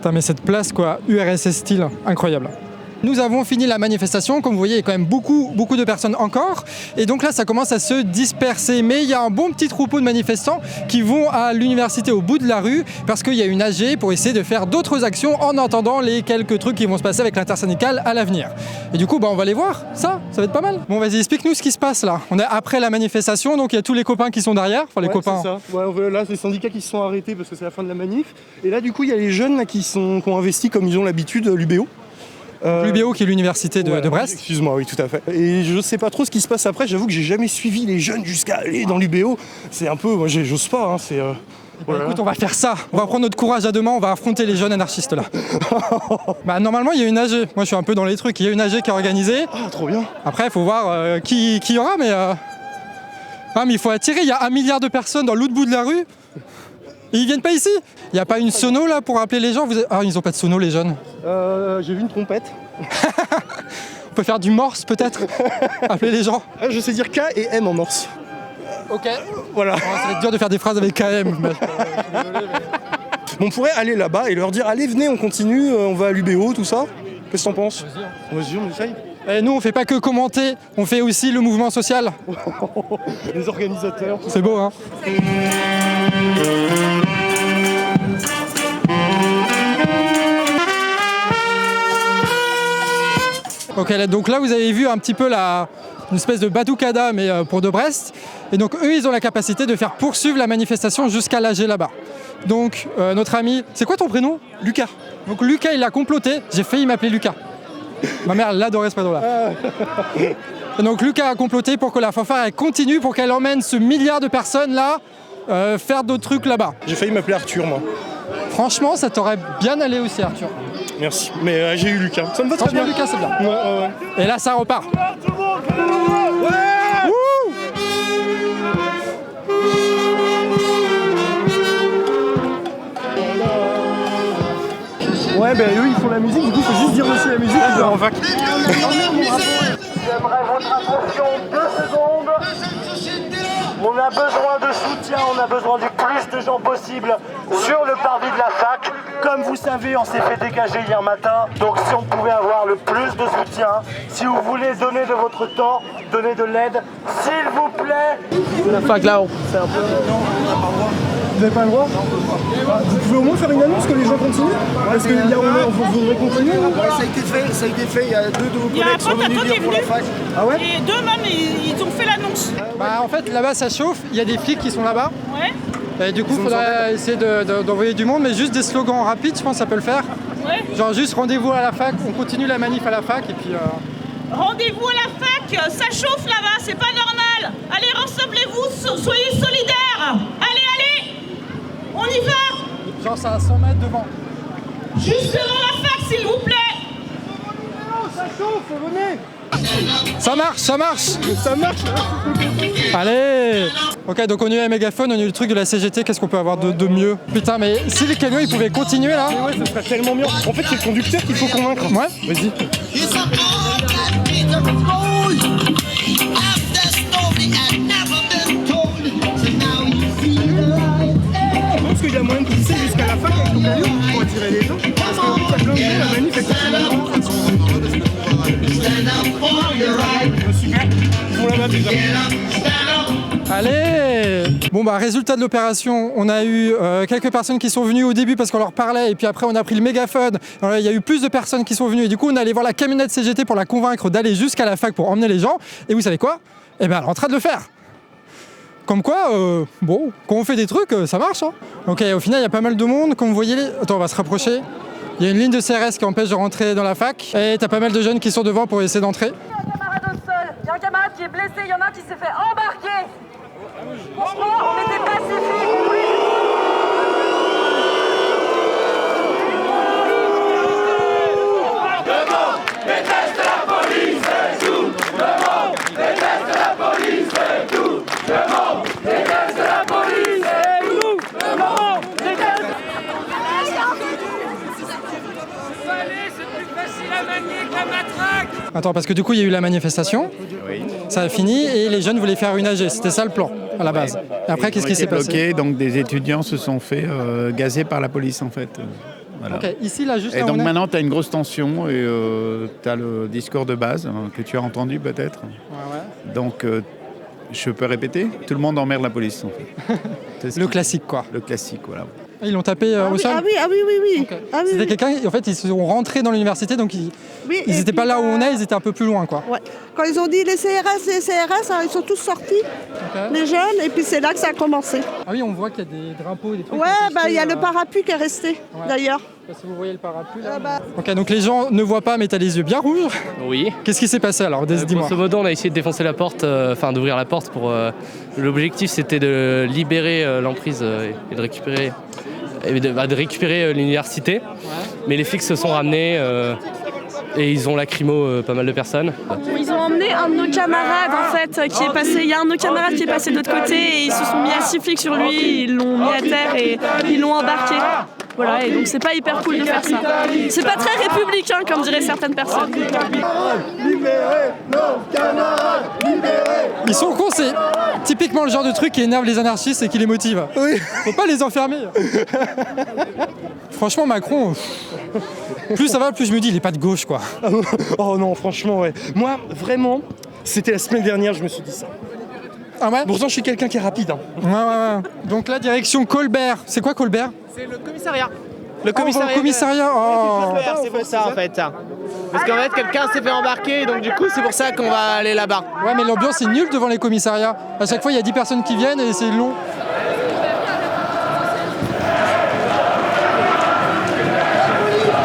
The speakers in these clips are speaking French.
Putain, mais cette place, quoi, URSS style, incroyable. Nous avons fini la manifestation, comme vous voyez, il y a quand même beaucoup de personnes encore. Et donc là, ça commence à se disperser. Mais il y a un bon petit troupeau de manifestants qui vont à l'université au bout de la rue parce qu'il y a une AG pour essayer de faire d'autres actions en attendant les quelques trucs qui vont se passer avec l'intersyndicale à l'avenir. Et du coup, on va aller voir ça va être pas mal. Bon, vas-y, explique-nous ce qui se passe là. On est après la manifestation, donc il y a tous les copains qui sont derrière. Enfin, les copains. C'est ça. Ouais, là, c'est les syndicats qui se sont arrêtés parce que c'est la fin de la manif. Et là, du coup, il y a les jeunes là, qui ont investi comme ils ont l'habitude, l'UBO. L'UBO qui est l'université de Brest. Excuse-moi, oui, tout à fait. Et je sais pas trop ce qui se passe après, j'avoue que j'ai jamais suivi les jeunes jusqu'à aller dans l'UBO. C'est un peu, moi j'ose pas, hein, c'est... Voilà. Écoute, on va faire ça, on va prendre notre courage à deux mains, on va affronter les jeunes anarchistes là. Normalement il y a une AG, moi je suis un peu dans les trucs, il y a une AG qui est organisée. Ah, trop bien. Après il faut voir qui y aura, mais... Ah mais il faut attirer, il y a 1 milliard de personnes dans l'autre bout de la rue. Et ils viennent pas ici? Il n'y a pas une sono là pour appeler les gens? Ah, ils ont pas de sono les jeunes. J'ai vu une trompette. On peut faire du morse peut-être? Appeler les gens. Je sais dire K et M en morse. Ok. Voilà. Oh, ça va être dur de faire des phrases avec KM. Mais... On pourrait aller là-bas et leur dire allez venez on continue, on va à l'UBO, tout ça. Qu'est-ce que t'en penses? Vas-y, on essaye. Et nous on fait pas que commenter, on fait aussi le mouvement social. Les organisateurs. C'est beau hein. Ok, donc là vous avez vu un petit peu une espèce de batucada mais pour de Brest. Et donc eux ils ont la capacité de faire poursuivre la manifestation jusqu'à l'AG là-bas. Donc notre ami, c'est quoi ton prénom? Lucas. Donc Lucas il a comploté, j'ai failli m'appeler Lucas. Ma mère elle adorait ce prénom-là. Et donc Lucas a comploté pour que la fanfare elle continue, pour qu'elle emmène ce milliard de personnes là faire d'autres trucs là-bas. J'ai failli m'appeler Arthur moi. Franchement ça t'aurait bien allé aussi Arthur. Merci, mais j'ai eu Lucas. Ça me va très bien. Lucas c'est bien. Ouais. Et là ça repart. Ouais, ben eux ils font la musique, du coup il faut juste dire aussi la musique, ils en vac. J'aimerais votre attention 2 secondes. On a besoin de soutien, on a besoin du plus de gens possible sur le parvis de la fac. Comme vous savez, on s'est fait dégager hier matin, donc si on pouvait avoir le plus de soutien, si vous voulez donner de votre temps, donner de l'aide, s'il vous plaît. La fac là-haut. C'est un peu... Non, on n'a pas le droit. Vous n'avez pas le droit? Vous pouvez au moins faire une annonce que les gens continuent? Parce qu'il y a vous voudrez continuer? Ça a été fait, il y a 2 de vos collègues qui sont venus dire pour la fac. Ah ouais? Et 2 même, ils ont fait l'annonce. En fait là-bas ça chauffe, il y a des flics qui sont là-bas. Ouais. Et du coup il faudrait essayer d'envoyer du monde, mais juste des slogans rapides, je pense que ça peut le faire. Ouais. Genre juste rendez-vous à la fac, on continue la manif à la fac et puis... Rendez-vous à la fac, ça chauffe là-bas, c'est pas normal. Allez, rassemblez-vous, soyez solidaires. Allez, on y va. Genre c'est à 100 mètres devant. Juste devant la fac, s'il vous plaît. Ça chauffe, venez! Ça marche. Ça marche! Allez. Ok, donc on a eu un mégaphone, on a eu le truc de la CGT, qu'est-ce qu'on peut avoir de mieux? Putain, mais si les camions ils pouvaient continuer là. Ouais, ça serait tellement bien. En fait, c'est le conducteur qu'il faut convaincre. Ouais. Vas-y. Parce qu'il y a moyen de pousser jusqu'à la fac avec ton camion pour attirer les gens. Parce que vu qu'il y a plein de gens, la manif est super. Ils font la map déjà. Allez. Bon résultat de l'opération, on a eu quelques personnes qui sont venues au début parce qu'on leur parlait et puis après on a pris le mégaphone. Alors, il y a eu plus de personnes qui sont venues et du coup on est allé voir la camionnette CGT pour la convaincre d'aller jusqu'à la fac pour emmener les gens. Et vous savez quoi? Eh ben elle est en train de le faire. Comme quoi, quand on fait des trucs, ça marche. Hein. Ok, au final, il y a pas mal de monde. Comme vous voyez, attends, on va se rapprocher. Il y a une ligne de CRS qui empêche de rentrer dans la fac. Et t'as pas mal de jeunes qui sont devant pour essayer d'entrer. Il y a un camarade au sol, il y a un camarade qui est blessé, il y en a un qui s'est fait embarquer. Franchement, on était pacifiques, on voulait Attends, parce que du coup, il y a eu la manifestation. Oui. Ça a fini et les jeunes voulaient faire une AG. C'était ça le plan, à la base. Et après, qu'est-ce qui s'est passé? Donc des étudiants se sont fait gazer par la police, en fait. Voilà. Ok, ici, là, juste Et là, donc on est. maintenant, tu as une grosse tension et tu as le discours de base que tu as entendu peut-être. Ouais. Donc, je peux répéter, tout le monde emmerde la police en fait. Le classique, quoi. Le classique, voilà. Ils l'ont tapé au sol. Ah oui. Ok. Ah oui, C'était oui. quelqu'un, en fait, ils sont rentrés dans l'université, donc ils Oui, et n'étaient pas puis, là où on est, ils étaient un peu plus loin, quoi. Ouais. Quand ils ont dit les CRS, hein, ils sont tous sortis, Ok. les jeunes, et puis c'est là que ça a commencé. Ah oui, on voit qu'il y a des drapeaux, des trucs. Ouais, qui ont été bah il y a jetés, le parapluie qui est resté, d'ailleurs. Je sais pas si vous voyez le parapluie. Là. Ah bah. Ok, donc les gens ne voient pas, mais t'as les yeux bien rouges. Oui. Qu'est-ce qui s'est passé alors dis-moi. Grosso modo, on a essayé de défoncer la porte, d'ouvrir la porte pour. L'objectif, c'était de libérer l'emprise et de récupérer. De récupérer l'université. Mais les flics se sont ramenés et ils ont lacrymo pas mal de personnes. Ils ont emmené un de nos camarades en fait qui est passé. Il y a un de nos camarades qui est passé de l'autre côté et ils se sont mis à 6 flics sur lui, ils l'ont mis à terre et ils l'ont embarqué. Voilà, et donc c'est pas hyper cool de faire ça. C'est pas très républicain comme diraient certaines personnes. Ils sont cons, c'est typiquement le genre de truc qui énerve les anarchistes et qui les motive. Oui. Faut pas les enfermer. Franchement, Macron, plus ça va, plus je me dis, il est pas de gauche, quoi. Oh non, franchement, ouais. Moi, vraiment, c'était la semaine dernière, je me suis dit ça. Ah ouais. Pourtant, je suis quelqu'un qui est rapide. Hein. Ouais. Donc là, direction Colbert. C'est quoi Colbert? C'est le commissariat. Le commissariat. Oh. C'est pour ça en fait. Parce qu'en fait quelqu'un s'est fait embarquer donc du coup c'est pour ça qu'on va aller là-bas. Ouais, mais l'ambiance est nulle devant les commissariats. À chaque fois il y a 10 personnes qui viennent et c'est long.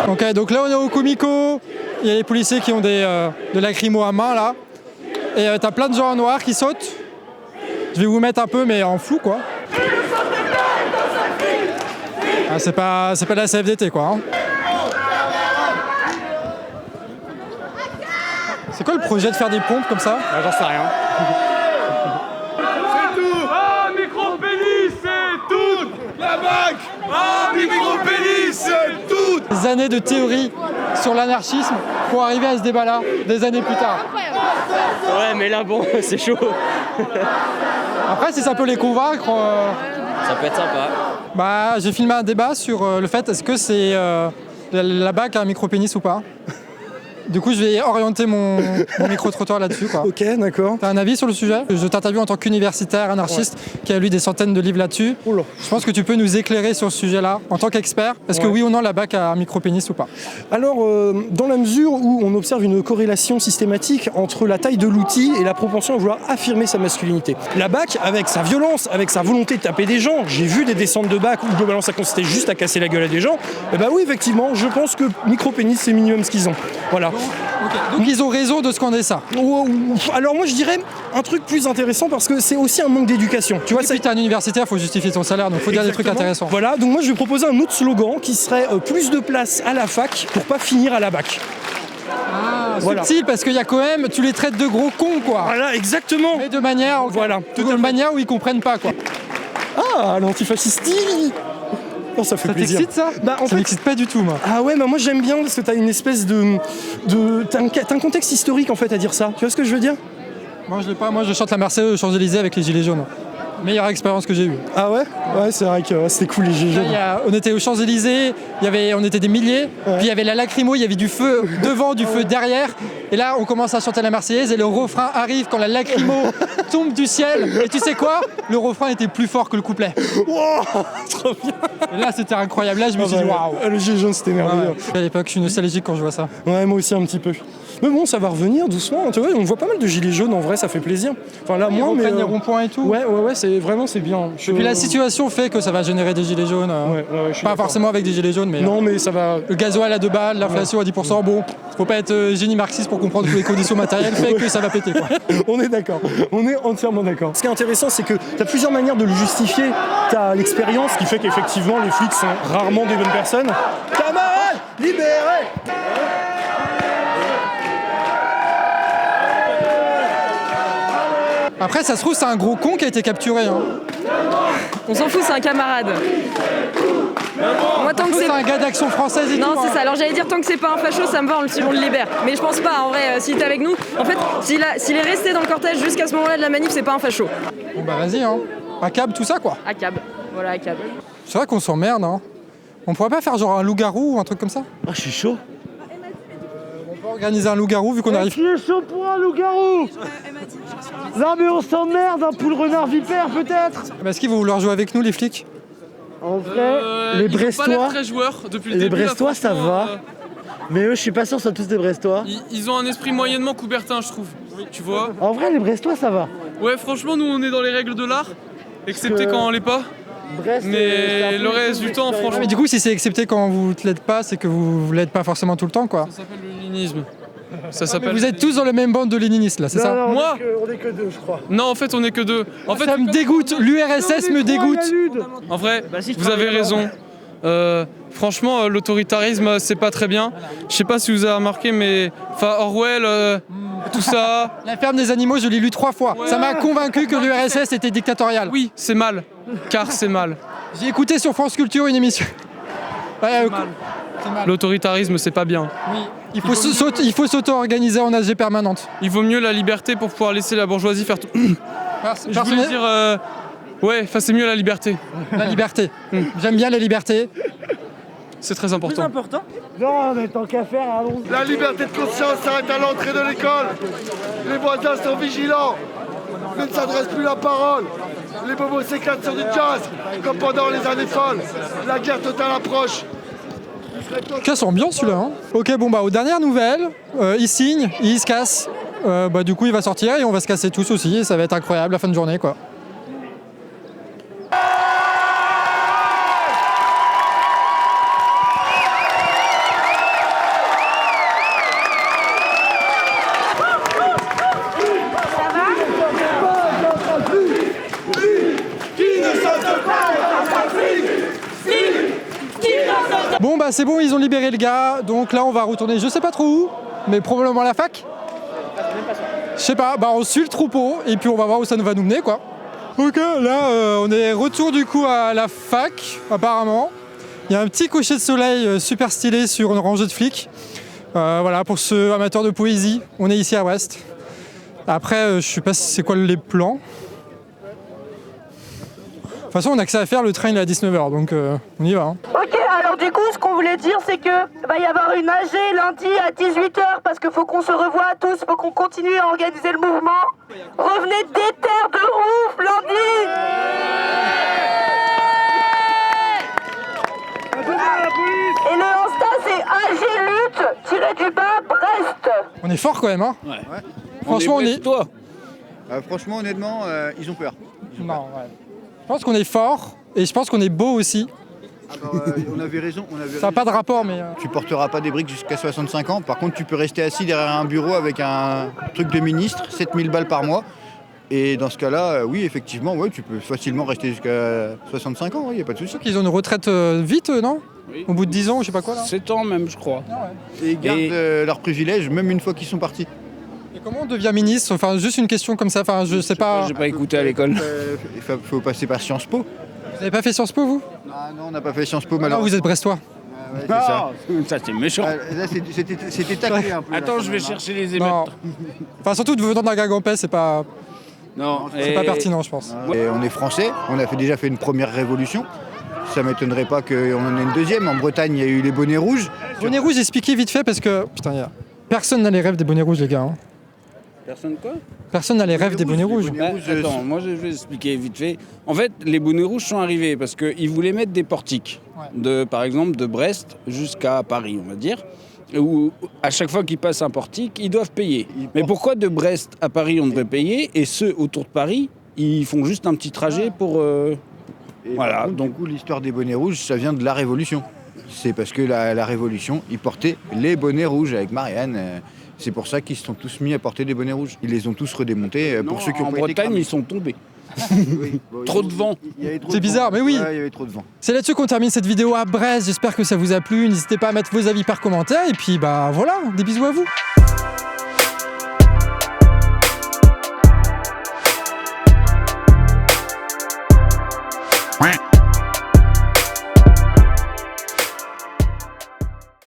Ok, donc là on est au Comico. Il y a les policiers qui ont de lacrymo à main là. Et t'as plein de gens en noir qui sautent. Je vais vous mettre un peu mais en flou quoi. Ah, c'est pas de la CFDT quoi. Hein. C'est quoi le projet de faire des pompes comme ça? J'en sais rien. C'est tout. Ah, micro-pénis, c'est tout. La BAC. Ah, micro-pénis, c'est tout. Des années de théorie sur l'anarchisme pour arriver à ce débat-là, des années plus tard. Ouais, mais là bon, c'est chaud. Après, si ça peut les convaincre... Ça peut être sympa. Bah, j'ai filmé un débat sur le fait est-ce que c'est la BAC a un micro-pénis ou pas. Du coup, je vais orienter mon micro-trottoir là-dessus, quoi. Ok, d'accord. T'as un avis sur le sujet? Je t'interviewe en tant qu'universitaire anarchiste qui a lu des centaines de livres là-dessus. Oula. Je pense que tu peux nous éclairer sur ce sujet-là en tant qu'expert. Est-ce que oui ou non la BAC a un micro-pénis ou pas? Alors, dans la mesure où on observe une corrélation systématique entre la taille de l'outil et la propension à vouloir affirmer sa masculinité. La BAC, avec sa violence, avec sa volonté de taper des gens, j'ai vu des descentes de BAC où globalement ça consistait juste à casser la gueule à des gens, et bah oui, effectivement, je pense que micro-pénis c'est minimum ce qu'ils ont. Voilà. Donc ils ont raison de scander ça. Alors moi je dirais un truc plus intéressant parce que c'est aussi un manque d'éducation. Tu vois, et puis t'es un universitaire, faut justifier ton salaire, donc faut dire des trucs intéressants. Voilà, donc moi je vais proposer un autre slogan qui serait plus de place à la fac pour pas finir à la BAC. Ah, subtil, parce qu'il y a quand même, tu les traites de gros cons, quoi. Voilà, exactement. Mais de manière, où ils comprennent pas, quoi. Ah, l'antifascistie. Oh, ça fait plaisir. Ça t'excite ça? Bah, ça m'excite pas du tout, moi. Ah ouais, bah moi j'aime bien parce que t'as une espèce t'as un contexte historique en fait à dire ça. Tu vois ce que je veux dire? Moi je l'ai pas, moi je chante la Marseillaise aux Champs-Élysées avec les Gilets jaunes. Meilleure expérience que j'ai eue. Ah ouais? Ouais, c'est vrai que c'était cool les Gilets jaunes. On était aux Champs-Élysées, on était des milliers, puis il y avait la lacrymo, il y avait du feu devant, du feu derrière, et là on commence à chanter la Marseillaise et le refrain arrive quand la lacrymo tombe du ciel, et tu sais quoi? Le refrain était plus fort que le couplet. Wow, trop bien. Et là c'était incroyable, là je me suis dit waouh. Le Gilet jaune c'était merveilleux. À l'époque je suis nostalgique quand je vois ça. Ouais, moi aussi un petit peu. Mais bon, ça va revenir doucement. Tu vois, on voit pas mal de gilets jaunes en vrai, ça fait plaisir. Enfin là, moins, mais les ronds-points et tout. Ouais, c'est vraiment c'est bien. Et puis la situation fait que ça va générer des gilets jaunes. Pas forcément avec des gilets jaunes, mais. Non, mais ça va. Le gasoil à 2 balles, l'inflation à 10%. Bon, faut pas être génie marxiste pour comprendre que les conditions matérielles fait que ça va péter, quoi. On est d'accord. On est entièrement d'accord. Ce qui est intéressant, c'est que tu as plusieurs manières de le justifier. Tu as l'expérience qui fait qu'effectivement les flics sont rarement des bonnes personnes. Camarades, libérés! Après, ça se trouve, c'est un gros con qui a été capturé. Hein. On s'en fout, c'est un camarade. Moi, tant que c'est un gars d'Action française et tout. Non, c'est ça. Alors j'allais dire, tant que c'est pas un facho, ça me va, on le libère. Mais je pense pas, en vrai, s'il était avec nous. En fait, s'il est resté dans le cortège jusqu'à ce moment-là de la manif, c'est pas un facho. Bon bah vas-y, hein. À cab, tout ça, quoi. À cab. Voilà, à cab. C'est vrai qu'on s'emmerde, hein. On pourrait pas faire genre un loup-garou ou un truc comme ça? Ah, je suis chaud. On peut organiser un loup-garou vu qu'on arrive. Qui est chaud pour un loup-garou? Non mais on s'emmerde, un poule renard vipère peut-être. Est-ce qu'ils vont vouloir jouer avec nous les flics? En vrai, les Brestois... Ils ont pas l'air très joueurs depuis le les début. Brestois ça va. Mais eux je suis pas sûr que ce sont tous des Brestois. Ils ont un esprit moyennement coubertin je trouve. Tu vois? En vrai les Brestois ça va. Ouais franchement nous on est dans les règles de l'art. Excepté quand on l'est pas. Brest, mais le reste du temps franchement... Mais du coup si c'est excepté quand vous ne l'êtes pas, c'est que vous l'êtes pas forcément tout le temps quoi. Ça s'appelle le léninisme. Vous êtes tous dans la même bande de léninistes là, c'est ça? Non, Moi on est que deux je crois. Non en fait on est que deux. En fait, ça me dégoûte, l'URSS me dégoûte. En vrai, vous avez raison. Franchement, l'autoritarisme, c'est pas très bien. Je sais pas si vous avez remarqué, mais Orwell, tout ça. La ferme des animaux, je l'ai lu 3 fois. Ouais. Ça m'a convaincu que l'URSS était dictatorial. Oui, c'est mal. Car c'est mal. J'ai écouté sur France Culture une émission. Ouais, l'autoritarisme, c'est pas bien. Oui. Il faut s'auto-organiser en AG permanente. Il vaut mieux la liberté pour pouvoir laisser la bourgeoisie faire tout. Je voulais dire... Ouais, c'est mieux la liberté. La liberté. J'aime bien la liberté. C'est très important. Plus important? Non, mais tant qu'à faire, allons-y. La liberté de conscience s'arrête à l'entrée de l'école. Les voisins sont vigilants. Ils ne s'adressent plus la parole. Les bobos s'éclatent sur du jazz, comme pendant les années folles. La guerre totale approche. Casse ambiance celui-là. Hein. Ok, bon bah aux dernières nouvelles, il signe, il se casse. Du coup il va sortir et on va se casser tous aussi et ça va être incroyable la fin de journée quoi. Bon bah c'est bon, ils ont libéré le gars, donc là on va retourner je sais pas trop où, mais probablement à la fac. Je sais pas, bah on suit le troupeau et puis on va voir où ça nous va nous mener quoi. Ok, là on est retour du coup à la fac apparemment. Il y a un petit cocher de soleil super stylé sur une rangée de flics. Voilà, pour ceux amateurs de poésie, on est ici à Brest. Après, je sais pas c'est quoi les plans. De toute façon, on a que ça à faire, le train il est à 19h, donc on y va. Hein. Ok, alors du coup, ce qu'on voulait dire, c'est que va y avoir une AG lundi à 18h, parce qu'il faut qu'on se revoie tous, faut qu'on continue à organiser le mouvement. Revenez déter de ouf lundi. Et le Insta, c'est AG Lutte, Brest. On est fort quand même, hein. Ouais. Franchement, on est... Toi. Franchement, honnêtement, ils ont peur. Non, ouais. Je pense qu'on est fort et je pense qu'on est beau aussi. On avait raison. Ça n'a pas de rapport, mais... Tu porteras pas des briques jusqu'à 65 ans. Par contre, tu peux rester assis derrière un bureau avec un truc de ministre, 7000 balles par mois. Et dans ce cas-là, oui, effectivement, ouais, tu peux facilement rester jusqu'à 65 ans, il n'y a pas de souci. Ils ont une retraite vite, non? Oui. Au bout de 10 ans, je sais pas quoi là. 7 ans même, je crois. Ah ouais. Et ils gardent leurs privilèges même une fois qu'ils sont partis. Et comment on devient ministre? Enfin, juste une question comme ça, enfin, je sais pas... J'ai pas écouté à l'école. Il faut passer par Sciences Po. Vous n'avez pas fait Sciences Po, vous? Ah non, on n'a pas fait Sciences Po, malheureusement. malheureusement. Vous êtes brestois. Ouais, ça c'est méchant. Là, c'était taclé un peu. Attends, je vais chercher les émeutes. Non. Enfin, surtout de venant d'un Gargampais, c'est pas... Non, c'est pas pertinent, je pense. Et on est français, on a déjà fait une première révolution. Ça m'étonnerait pas qu'on en ait une deuxième. En Bretagne, il y a eu les bonnets rouges. Bonnets rouges, expliquez vite fait parce que... Putain, personne n'a les rêves des bonnets rouges, les gars. Hein. Personne quoi? Personne n'a les rêves des bonnets rouges. Attends, moi je vais expliquer vite fait. En fait, les bonnets rouges sont arrivés parce qu'ils voulaient mettre des portiques, par exemple de Brest jusqu'à Paris, on va dire, où à chaque fois qu'ils passent un portique, ils doivent payer. Mais pourquoi de Brest à Paris on devrait payer et ceux autour de Paris, ils font juste un petit trajet pour... Voilà. Contre, donc du coup, l'histoire des bonnets rouges, ça vient de la Révolution. C'est parce que la Révolution, ils portaient les bonnets rouges avec Marianne. C'est pour ça qu'ils se sont tous mis à porter des bonnets rouges. Ils les ont tous redémontés. Pour ceux qui ont en Bretagne, ils sont tombés. Oui, trop de vent. C'est bizarre, mais oui. Ouais, il y avait trop de vent. C'est là-dessus qu'on termine cette vidéo à Brest. J'espère que ça vous a plu. N'hésitez pas à mettre vos avis par commentaire. Et puis, bah voilà, des bisous à vous.